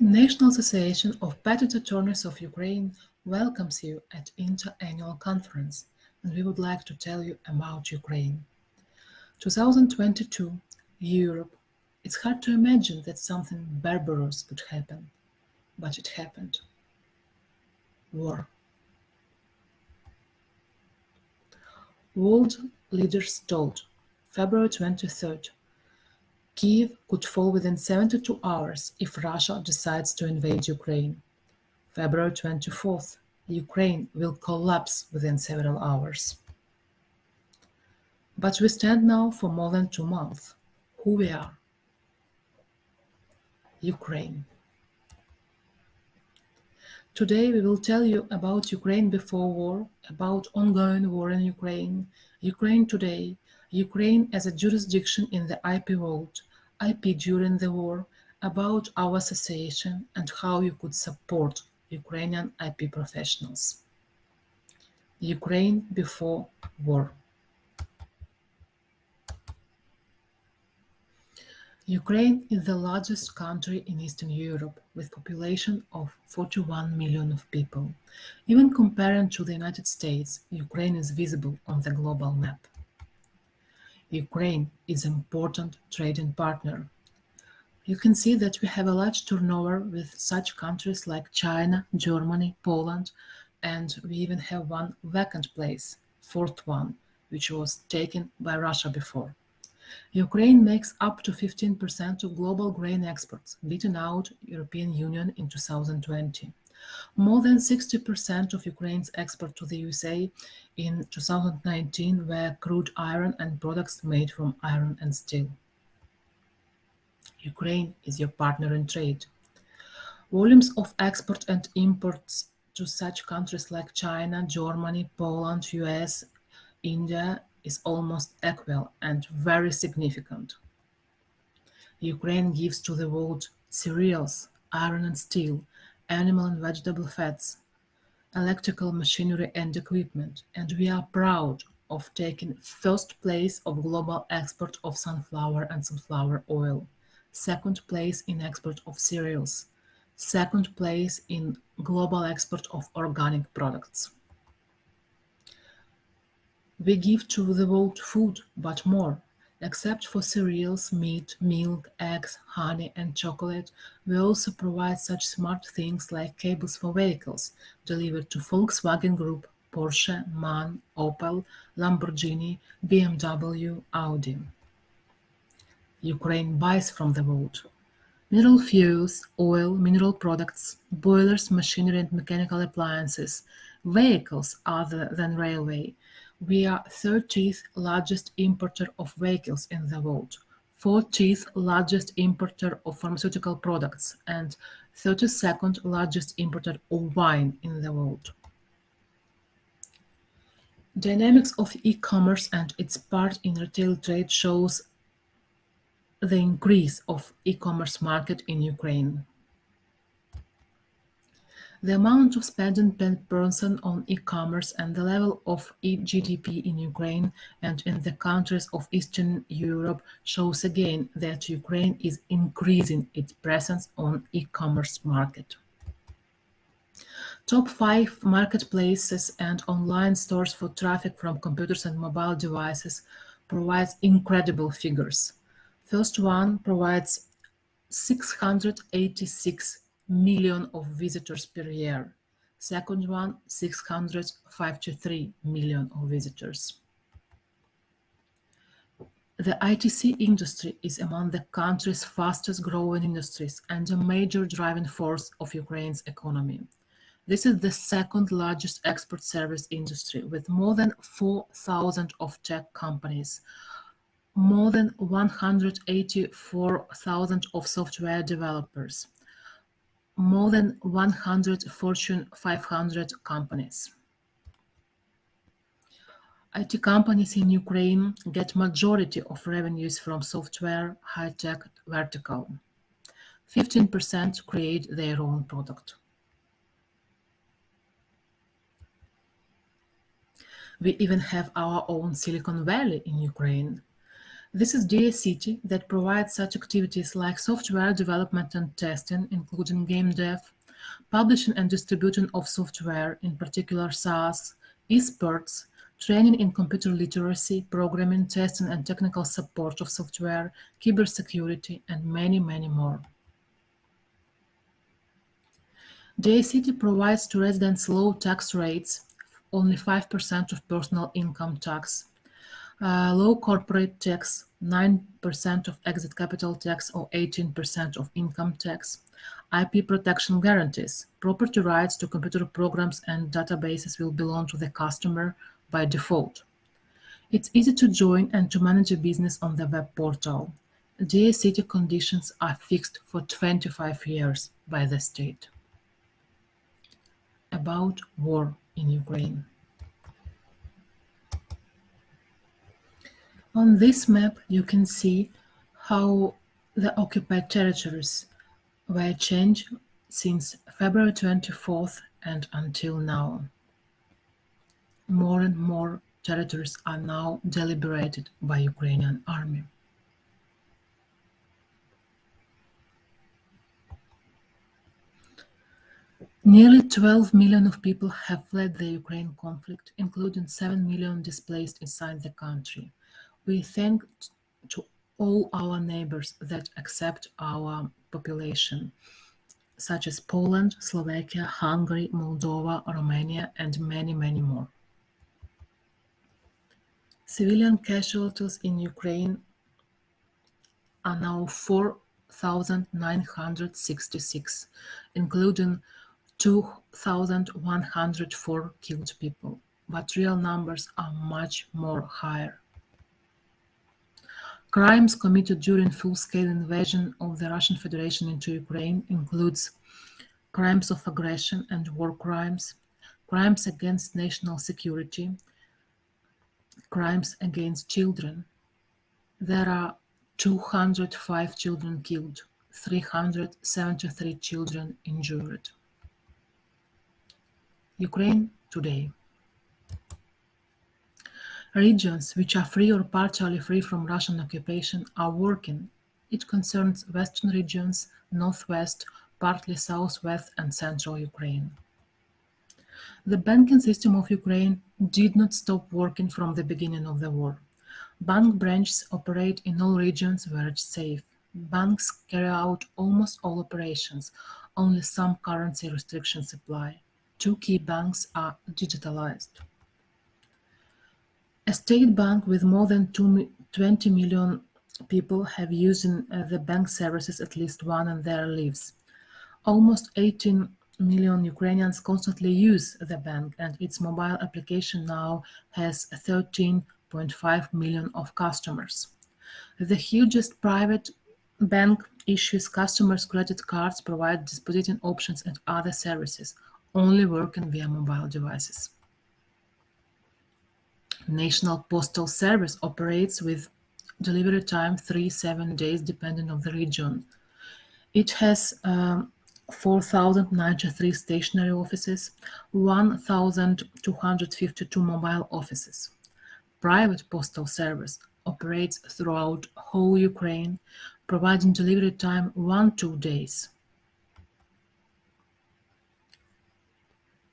National Association of Patent Attorneys of Ukraine welcomes you at INTA annual conference, and we would like to tell you about Ukraine. 2022, Europe. It's hard to imagine that something barbarous could happen, but it happened. War. World leaders told, February 23rd, Kiev could fall within 72 hours if Russia decides to invade Ukraine. February 24th, Ukraine will collapse within several hours. But we stand now for more than 2 months. Who we are? Ukraine. Today we will tell you about Ukraine before war, about ongoing war in Ukraine, Ukraine today, Ukraine as a jurisdiction in the IP world, IP during the war, about our association and how you could support Ukrainian IP professionals. Ukraine before war. Ukraine is the largest country in Eastern Europe with population of 41 million of people. Even comparing to the United States, Ukraine is visible on the global map. Ukraine is an important trading partner. You can see that we have a large turnover with such countries like China, Germany, Poland, and we even have one vacant place, fourth one, which was taken by Russia before. Ukraine makes up to 15% of global grain exports, beating out European Union in 2020. More than 60% of Ukraine's export to the USA in 2019 were crude iron and products made from iron and steel. Ukraine is your partner in trade. Volumes of export and imports to such countries like China, Germany, Poland, US, India is almost equal and very significant. Ukraine gives to the world cereals, iron and steel, animal and vegetable fats, electrical machinery and equipment, and we are proud of taking first place of global export of sunflower and sunflower oil, second place in export of cereals, second place in global export of organic products. We give to the world food, but more. Except for cereals, meat, milk, eggs, honey, and chocolate, we also provide such smart things like cables for vehicles, delivered to Volkswagen Group, Porsche, MAN, Opel, Lamborghini, BMW, Audi. Ukraine buys from the world. Mineral fuels, oil, mineral products, boilers, machinery and mechanical appliances, vehicles other than railway. We are 30th largest importer of vehicles in the world, 40th largest importer of pharmaceutical products, and 32nd largest importer of wine in the world. Dynamics of e-commerce and its part in retail trade shows the increase of e-commerce market in Ukraine. The amount of spending per person on e-commerce and the level of GDP in Ukraine and in the countries of Eastern Europe shows again that Ukraine is increasing its presence on e-commerce market. Top 5 marketplaces and online stores for traffic from computers and mobile devices provides incredible figures. First one provides 686 million of visitors per year. Second one, 653 million of visitors. The ITC industry is among the country's fastest growing industries and a major driving force of Ukraine's economy. This is the second largest export service industry with more than 4,000 of tech companies, more than 184,000 of software developers, more than 100 Fortune 500 companies. IT companies in Ukraine get majority of revenues from software high-tech vertical. 15% create their own product. We even have our own Silicon Valley in Ukraine. This is DA City that provides such activities like software development and testing, including game dev, publishing and distribution of software, in particular SaaS, esports, training in computer literacy, programming, testing and technical support of software, cybersecurity, and many, many more. DA City provides to residents low tax rates, only 5% of personal income tax, low corporate tax, 9% of exit capital tax or 18% of income tax, IP protection guarantees. Property rights to computer programs and databases will belong to the customer by default. It's easy to join and to manage a business on the web portal. DA City conditions are fixed for 25 years by the state. About war in Ukraine. On this map, you can see how the occupied territories were changed since February 24th and until now. More and more territories are now deliberated by Ukrainian army. Nearly 12 million of people have fled the Ukraine conflict, including 7 million displaced inside the country. We thank to all our neighbors that accept our population, such as Poland, Slovakia, Hungary, Moldova, Romania, and many, many more. Civilian casualties in Ukraine are now 4,966, including 2,104 killed people, but real numbers are much more higher. Crimes committed during full-scale invasion of the Russian Federation into Ukraine includes crimes of aggression and war crimes, crimes against national security, crimes against children. There are 205 children killed, 373 children injured. Ukraine today. Regions which are free or partially free from Russian occupation are working. It concerns western regions, northwest, partly southwest and central Ukraine. The banking system of Ukraine did not stop working from the beginning of the war. Bank branches operate in all regions where it's safe. Banks carry out almost all operations, only some currency restrictions apply. 2 key banks are digitalized. A state bank with more than 20 million people have using the bank services at least one in their lives. Almost 18 million Ukrainians constantly use the bank, and its mobile application now has 13.5 million of customers. The hugest private bank issues customers credit cards, provides depositing options and other services, only working via mobile devices. National Postal Service operates with delivery time 3-7 days depending on the region. It has 4,093 stationary offices, 1,252 mobile offices. Private Postal Service operates throughout whole Ukraine, providing delivery time 1-2 days.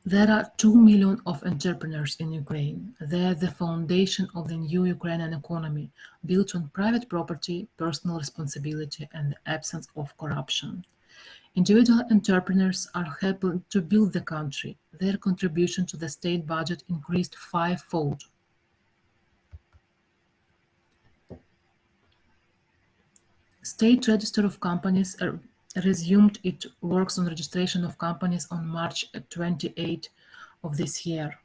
There are 2 million of entrepreneurs in Ukraine. They are the foundation of the new Ukrainian economy, built on private property, personal responsibility, and the absence of corruption. Individual entrepreneurs are helping to build the country. Their contribution to the state budget increased 5-fold. State Register of Companies resumed its works on registration of companies on March 28 of this year.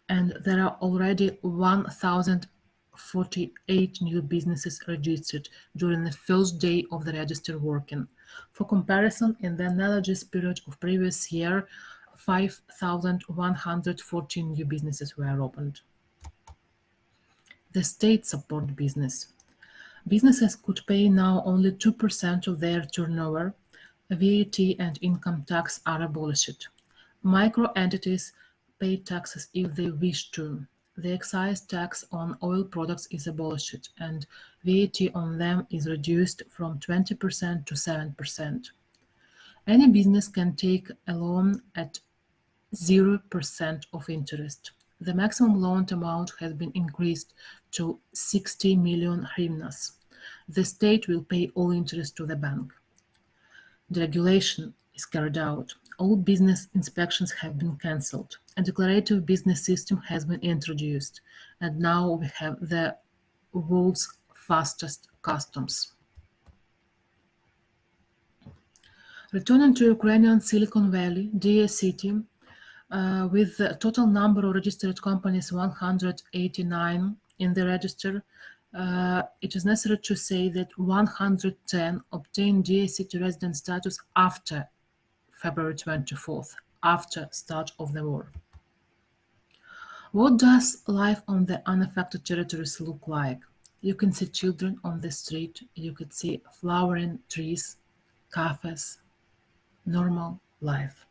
And there are already 1,048 new businesses registered during the first day of the register working. For comparison, in the analogous period of previous year, 5,114 new businesses were opened. The state support business. Businesses could pay now only 2% of their turnover. VAT and income tax are abolished. Micro entities pay taxes if they wish to. the excise tax on oil products is abolished, and VAT on them is reduced from 20% to 7%. Any business can take a loan at 0% of interest. The maximum loan amount has been increased to 60 million hryvnias. The state will pay all interest to the bank. The regulation is carried out. All business inspections have been cancelled. A declarative business system has been introduced, and now we have the world's fastest customs. Returning to Ukrainian Silicon Valley, dear city, with the total number of registered companies 189 in the register, it is necessary to say that 110 obtained dear city resident status after February 24th, after start of the war. What does life on the unaffected territories look like? You can see children on the street, you could see flowering trees, cafes, normal life.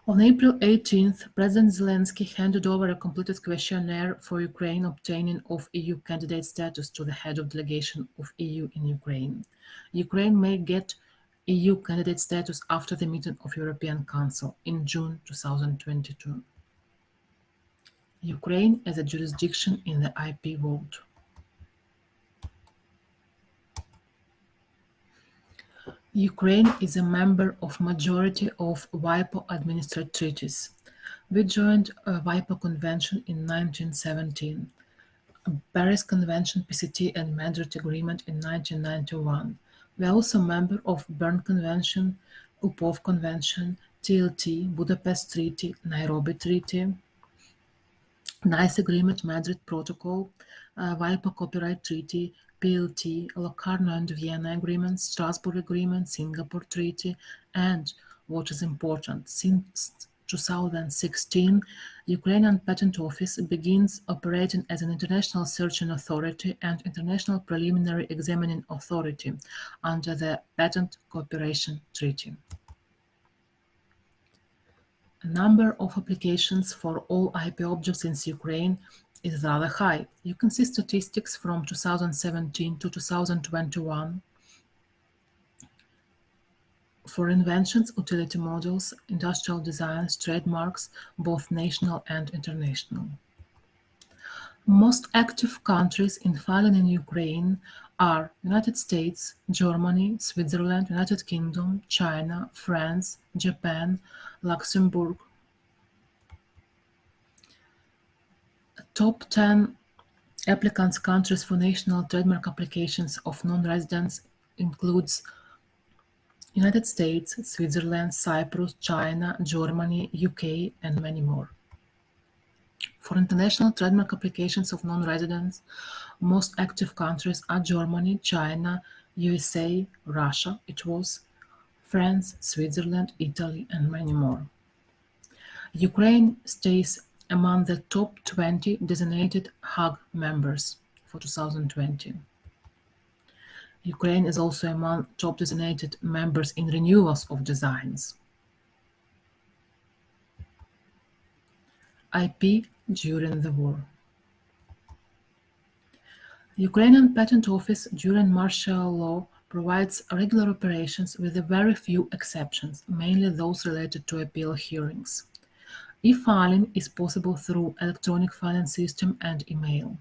On April 18th, President Zelensky handed over a completed questionnaire for Ukraine obtaining of EU candidate status to the head of delegation of EU in Ukraine. Ukraine may get EU candidate status after the meeting of European Council in June 2022. Ukraine as a jurisdiction in the IP world. Ukraine is a member of majority of WIPO administered treaties. We joined a WIPO Convention in 1917, a Paris Convention PCT and Madrid Agreement in 1991. We are also a member of Berne Convention, Upov Convention, TLT, Budapest Treaty, Nairobi Treaty, Nice Agreement, Madrid Protocol, WIPO Copyright Treaty, PLT, Locarno and Vienna Agreement, Strasbourg Agreement, Singapore Treaty, and, what is important, since 2016, Ukrainian Patent Office begins operating as an international searching authority and international preliminary examining authority under the Patent Cooperation Treaty. The number of applications for all IP objects in Ukraine is rather high. You can see statistics from 2017 to 2021 for inventions, utility models, industrial designs, trademarks, both national and international. Most active countries in filing in Ukraine are United States, Germany, Switzerland, United Kingdom, China, France, Japan, Luxembourg. Top 10 applicants countries for national trademark applications of non-residents includes United States, Switzerland, Cyprus, China, Germany, UK, and many more. For international trademark applications of non-residents, most active countries are Germany, China, USA, Russia, France, Switzerland, Italy, and many more. Ukraine stays among the top 20 designated Hague members for 2020. Ukraine is also among top designated members in renewals of designs. IP during the war. Ukrainian Patent Office during martial law provides regular operations with a very few exceptions, mainly those related to appeal hearings. E-filing is possible through electronic filing system and email.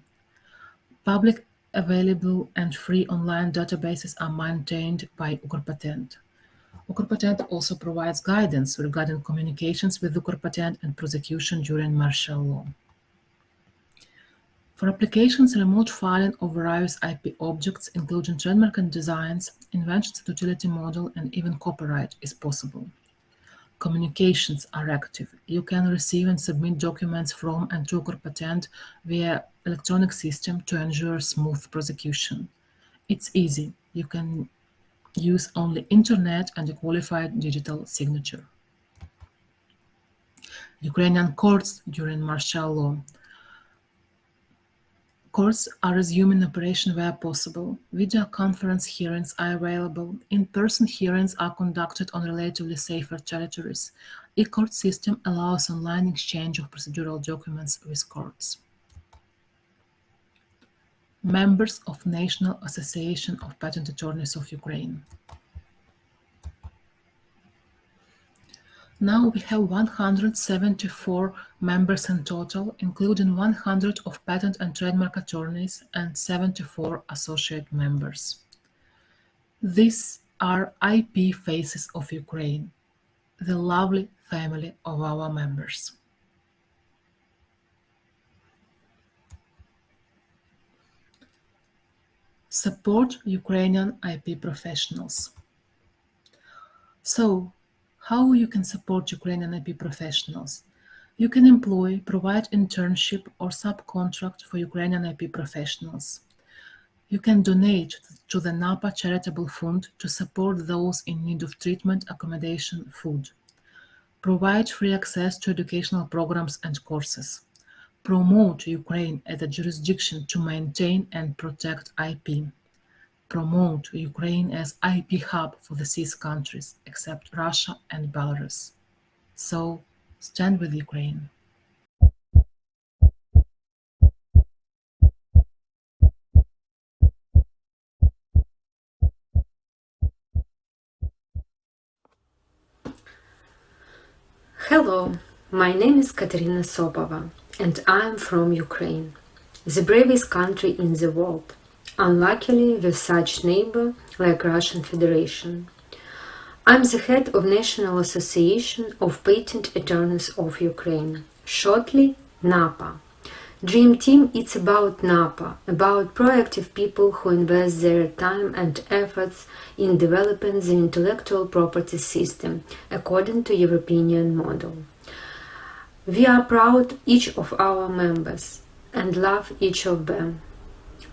Public, available and free online databases are maintained by Ukrpatent. Ukrpatent also provides guidance regarding communications with Ukrpatent and prosecution during martial law. For applications, remote filing of various IP objects, including trademark and designs, inventions and utility model, and even copyright is possible. Communications are active. You can receive and submit documents from and to Ukrpatent via electronic system to ensure smooth prosecution. It's easy. You can use only internet and a qualified digital signature. Ukrainian courts during martial law. Courts are resuming operation where possible. Video conference hearings are available. In-person hearings are conducted on relatively safer territories. E-court system allows online exchange of procedural documents with courts. Members of National Association of Patent Attorneys of Ukraine. Now we have 174 members in total, including 100 of patent and trademark attorneys and 74 associate members. These are IP faces of Ukraine, the lovely family of our members. Support Ukrainian IP professionals. So, how you can support Ukrainian IP professionals? You can employ, provide internship or subcontract for Ukrainian IP professionals. You can donate to the NAPA charitable fund to support those in need of treatment, accommodation, food. Provide free access to educational programs and courses. Promote Ukraine as a jurisdiction to maintain and protect IP. Promote Ukraine as IP hub for the CIS countries, except Russia and Belarus. So, stand with Ukraine. Hello, my name is Kateryna Sopova, and I am from Ukraine, the bravest country in the world, unluckily with such neighbor like Russian Federation. I'm the head of National Association of Patent Attorneys of Ukraine, shortly NAPA. Dream Team, it's about NAPA, about proactive people who invest their time and efforts in developing the intellectual property system according to European model. We are proud each of our members and love each of them.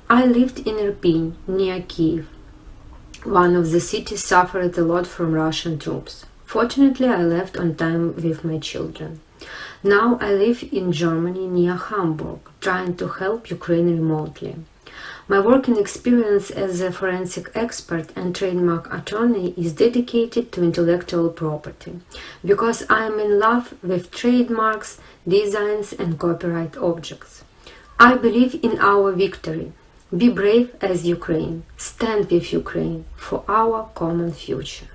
I lived in Irpin, near Kiev. One of the cities suffered a lot from Russian troops. Fortunately, I left on time with my children. Now I live in Germany near Hamburg, trying to help Ukraine remotely. My working experience as a forensic expert and trademark attorney is dedicated to intellectual property, because I am in love with trademarks, designs and copyright objects. I believe in our victory. Be brave as Ukraine. Stand with Ukraine for our common future.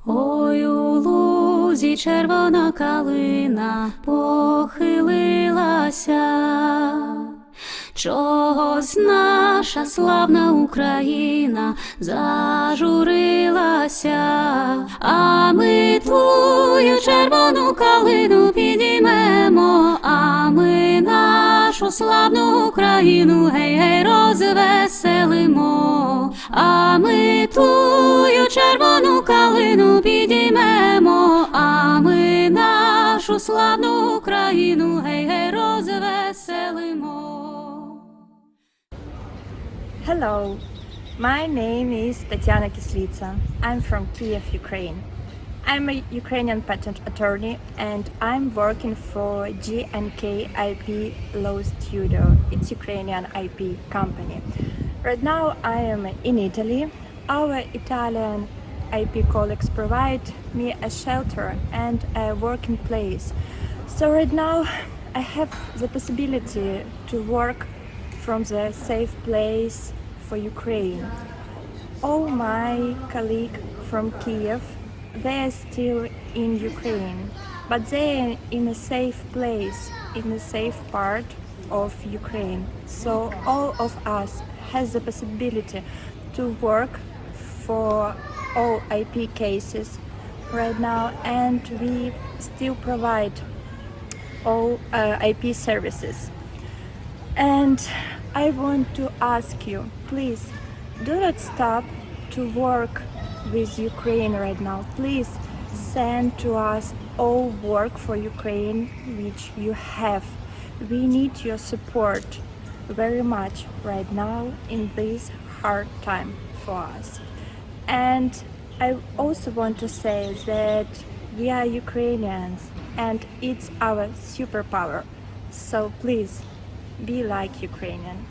Ой, у лузі червона калина похилилася, чогось наша славна Україна зажурилася, а ми твою червону калину підіймемо, а ми нашу славну Україну гей-гей розвеселимо, а ми твою червону калину підіймемо, а ми нашу славну Україну гей-гей розвеселимо. Hello, my name is Tatiana Kislitsa. I'm from Kiev, Ukraine. I'm a Ukrainian patent attorney and I'm working for G&K IP Law Studio. It's Ukrainian IP company. Right now I am in Italy. Our Italian IP colleagues provide me a shelter and a working place. So right now I have the possibility to work from the safe place for Ukraine. All my colleagues from Kiev, they are still in Ukraine, but they are in a safe place, in a safe part of Ukraine. So all of us has the possibility to work for all IP cases right now, and we still provide all IP services. And I want to ask you, please do not stop to work with Ukraine right now. Please send to us all work for Ukraine which you have. We need your support very much right now in this hard time for us. And I also want to say that we are Ukrainians and it's our superpower. So please, be like Ukrainian.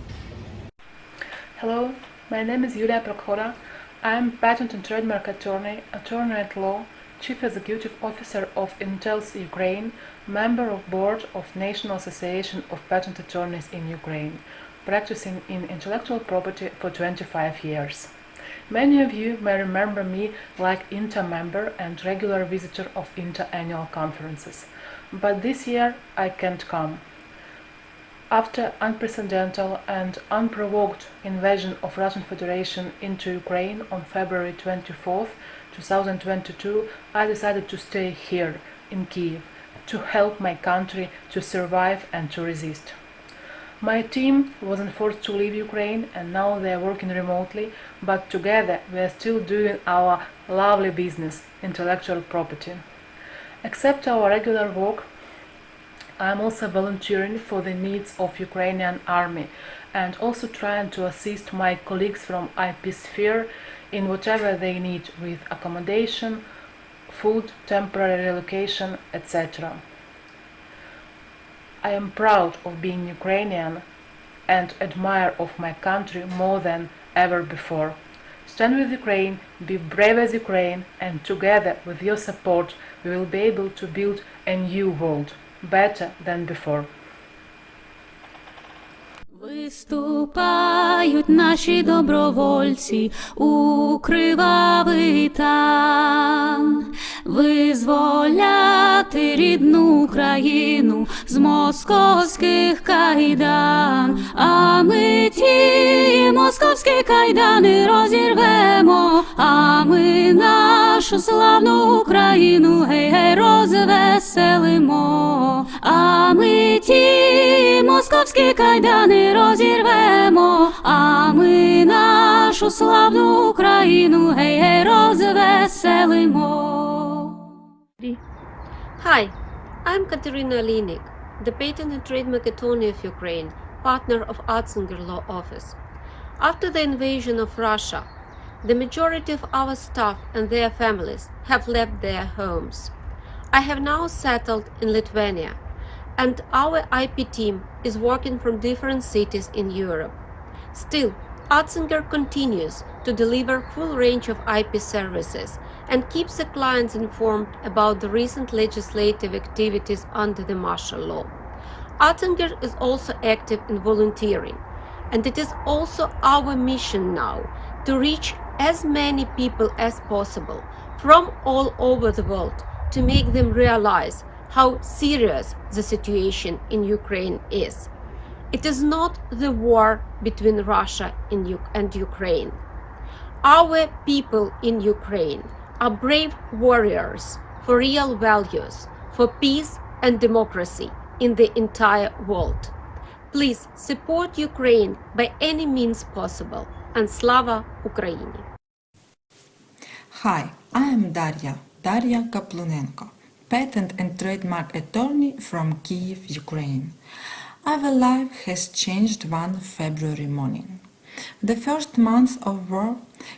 Hello, my name is Yuliya Prokhoda. I am patent and trademark attorney, attorney at law, chief executive officer of Intel's Ukraine, member of board of National Association of Patent Attorneys in Ukraine, practicing in intellectual property for 25 years. Many of you may remember me like INTA member and regular visitor of INTA annual conferences, but this year I can't come. After unprecedented and unprovoked invasion of Russian Federation into Ukraine on February 24, 2022, I decided to stay here in Kiev to help my country to survive and to resist. My team wasn't forced to leave Ukraine and now they are working remotely, but together we are still doing our lovely business, intellectual property. Except our regular work, I am also volunteering for the needs of Ukrainian army and also trying to assist my colleagues from IP sphere in whatever they need with accommodation, food, temporary relocation, etc. I am proud of being Ukrainian and admire of my country more than ever before. Stand with Ukraine, be brave as Ukraine, and together with your support we will be able to build a new world, better than before. Виступають наші добровольці у кривавий тан, визволяти рідну Україну з московських кайдан, а ми ті московські кайдани розірвемо, а ми нашу славну Україну гей-гей розвеселимо, а ми ті московські кайдани розірвемо, а ми нашу славну Україну гей-гей розвеселимо. Hi, I'm Kateryna Sopova, the Patent and Trademark Attorney of Ukraine, partner of Artzinger Law Office. After the invasion of Russia, the majority of our staff and their families have left their homes. I have now settled in Lithuania, and our IP team is working from different cities in Europe. Still, Artzinger continues to deliver full range of IP services and keeps the clients informed about the recent legislative activities under the martial law. Artzinger is also active in volunteering, and it is also our mission now to reach as many people as possible from all over the world to make them realize how serious the situation in Ukraine is. It is not the war between Russia and Ukraine. Our people in Ukraine are brave warriors for real values, for peace and democracy in the entire world. Please support Ukraine by any means possible. And Slava Ukraini! Hi, I am Daria Kaplunenko, patent and trademark attorney from Kiev, Ukraine. Our life has changed one February morning. The first month of war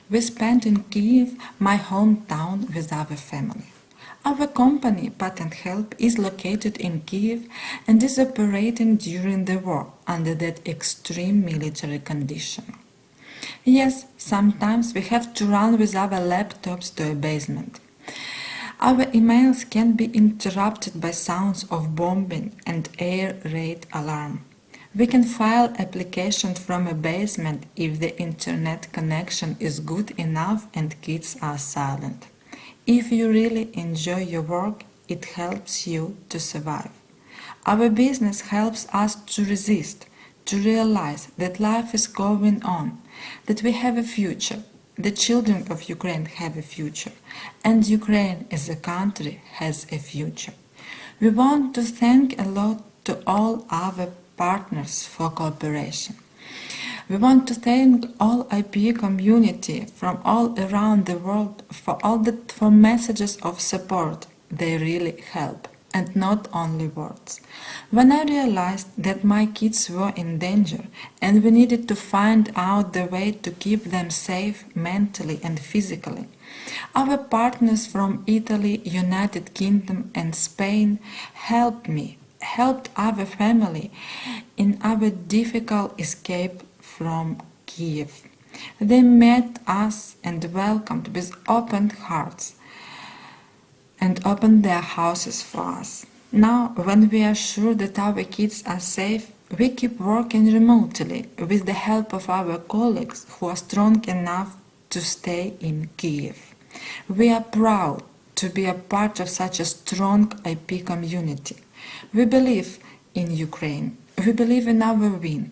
we spent in Kiev, my hometown, with our family. Our company, Patent Help, is located in Kiev and is operating during the war under that extreme military condition. Yes, sometimes we have to run with our laptops to a basement. Our emails can be interrupted by sounds of bombing and air raid alarm. We can file applications from a basement if the internet connection is good enough and kids are silent. If you really enjoy your work, it helps you to survive. Our business helps us to resist, to realize that life is going on, that we have a future, the children of Ukraine have a future, and Ukraine as a country has a future. We want to thank a lot to all our partners for cooperation. We want to thank all IP community from all around the world for messages of support. They really help, and not only words. When I realized that my kids were in danger and we needed to find out the way to keep them safe mentally and physically, our partners from Italy, United Kingdom and Spain helped me helped our family in our difficult escape from Kiev. They met us and welcomed with open hearts and opened their houses for us. Now, when we are sure that our kids are safe, we keep working remotely with the help of our colleagues who are strong enough to stay in Kiev. We are proud to be a part of such a strong IP community. We believe in Ukraine. We believe in our win.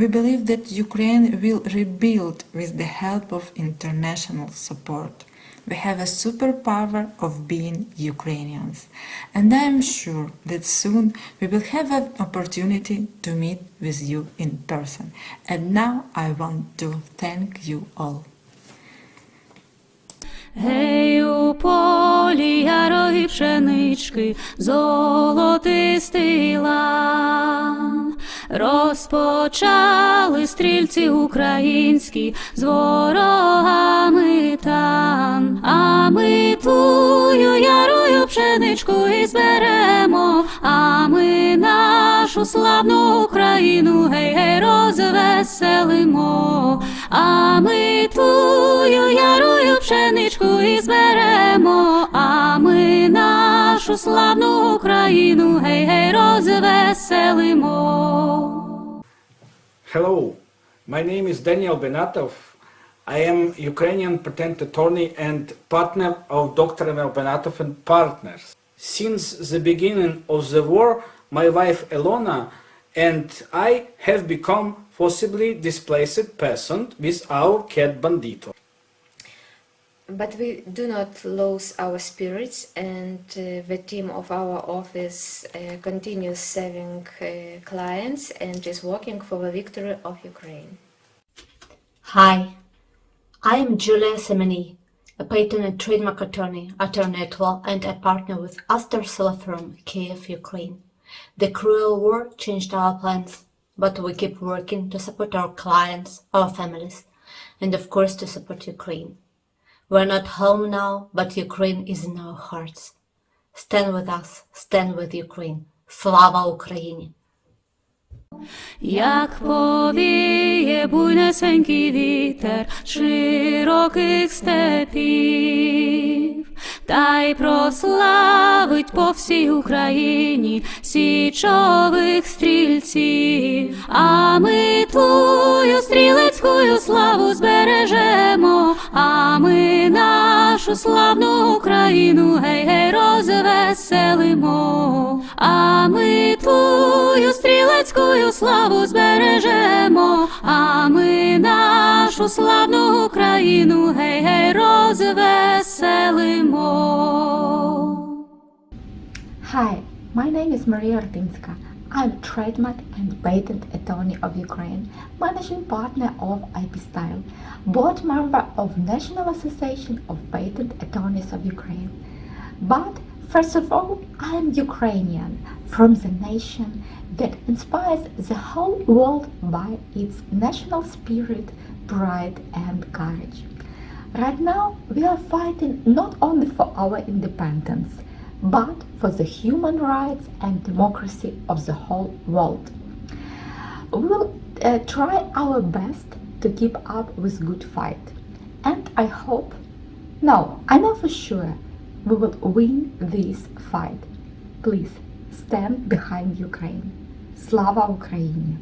We believe that Ukraine will rebuild with the help of international support. We have a superpower of being Ukrainians, and I am sure that soon we will have an opportunity to meet with you in person. And now I want to thank you all. Гей, у полі ярої пшенички, золотистий лан. Розпочали стрільці українські з ворогами тан. А ми тую ярою пшеничку і зберемо, а ми нашу славну Україну, гей-гей, розвеселимо. А ми тую ярою пшеничку і зберемо, а ми нашу славну Україну, гей-гей, розвеселимо. Hello, my name is Daniel Benatov. I am Ukrainian patent attorney and partner of Dr. Emil Benatov and Partners. Since the beginning of the war, my wife Elona and I have become forcibly displaced person with our cat Bandito. But we do not lose our spirits, and the team of our office continues serving clients and is working for the victory of Ukraine. Hi, I am Yuliya Semeniy, a patent and trademark attorney at law, and a partner with Astor Law Firm, Kiev, Ukraine. The cruel war changed our plans, but we keep working to support our clients, our families, and of course to support Ukraine. We're not home now, but Ukraine is in our hearts. Stand with us, stand with Ukraine. Slava Ukraini! Як повіє буйнесенький вітер широких степів, та й прославить по всій Україні січових стрільців. А ми тую стрілецькую славу збережемо, а ми нашу славну Україну, гей-гей, розвеселимо. А ми тую стрілецькую славу збережемо, а ми нашу славну Україну, гей-гей, розвеселимо. Hi, my name is Mariya Ortynska. I'm trademark and patent attorney of Ukraine, managing partner of IP Style, board member of National Association of Patent Attorneys of Ukraine. But first of all, I am Ukrainian, from the nation that inspires the whole world by its national spirit, pride and courage. Right now, we are fighting not only for our independence, but for the human rights and democracy of the whole world. We will try our best to keep up with good fight. And I hope, no, I know for sure, we will win this fight. Please stand behind Ukraine. Slava Ukraini!